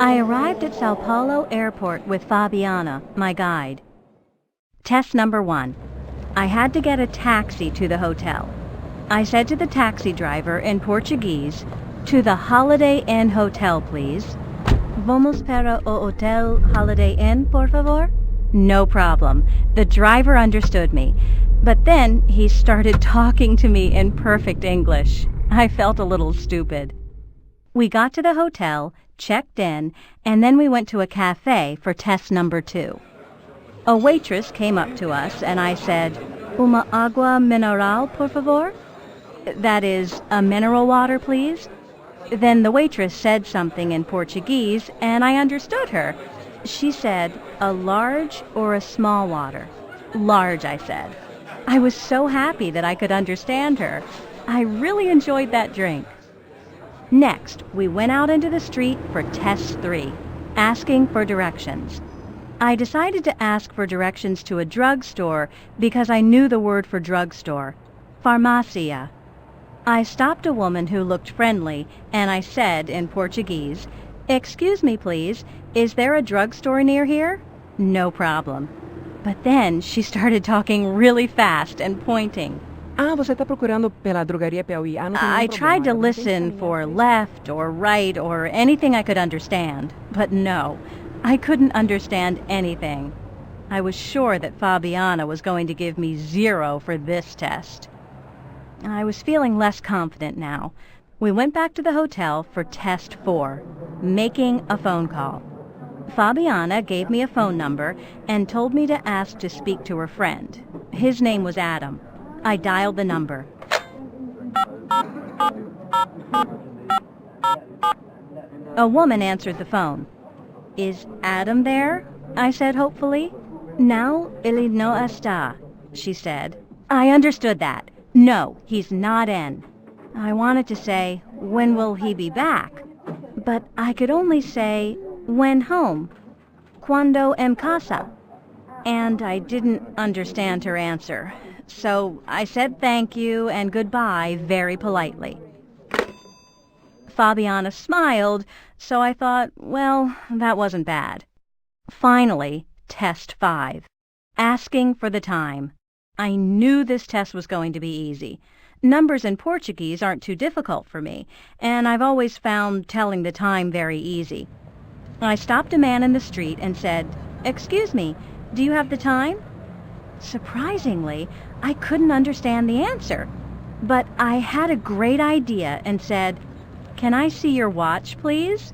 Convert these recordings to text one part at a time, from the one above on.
I arrived at Sao Paulo Airport with Fabiana, my guide. Test number 1. I had to get a taxi to the hotel. I said to the taxi driver in Portuguese, "To the Holiday Inn Hotel, please." "Vamos para o Hotel Holiday Inn, por favor?" No problem. The driver understood me. But then he started talking to me in perfect English. I felt a little stupid. We got to the hotel, checked in, and then we went to a cafe for test number 2. A waitress came up to us and I said, "Uma agua mineral, por favor?" That is, a mineral water, please. Then the waitress said something in Portuguese and I understood her. She said, "A large or a small water?" "Large," I said. I was so happy that I could understand her. I really enjoyed that drink. Next, we went out into the street for test 3, asking for directions. I decided to ask for directions to a drugstore because I knew the word for drugstore, farmácia. I stopped a woman who looked friendly, and I said in Portuguese, "Excuse me, please, is there a drugstore near here?" No problem. But then she started talking really fast and pointing. Você está procurando pela drogaria Piauí. Não tem I nenhum tried to problema. listen for left or right or anything I could understand, but no, I couldn't understand anything. I was sure that Fabiana was going to give me 0 for this test. I was feeling less confident now. We went back to the hotel for test 4, making a phone call. Fabiana gave me a phone number and told me to ask to speak to her friend. His name was Adam. I dialed the number. A woman answered the phone. "Is Adam there?" I said hopefully. "Não, ele não está," she said. I understood that. No, he's not in. I wanted to say, "When will he be back?" But I could only say, "When home? Quando em casa?" And I didn't understand her answer. So I said thank you and goodbye very politely. Fabiana smiled, so I thought, well, that wasn't bad. Finally, test 5, asking for the time. I knew this test was going to be easy. Numbers in Portuguese aren't too difficult for me, and I've always found telling the time very easy. I stopped a man in the street and said, "Excuse me, do you have the time?" Surprisingly, I couldn't understand the answer, but I had a great idea and said, "Can I see your watch, please?"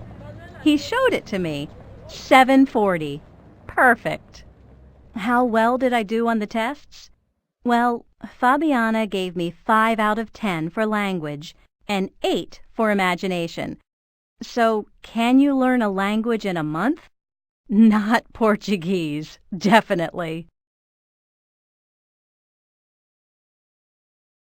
He showed it to me. 7:40. Perfect. How well did I do on the tests? Well, Fabiana gave me 5 out of 10 for language and 8 for imagination. So, can you learn a language in a month? Not Portuguese, definitely.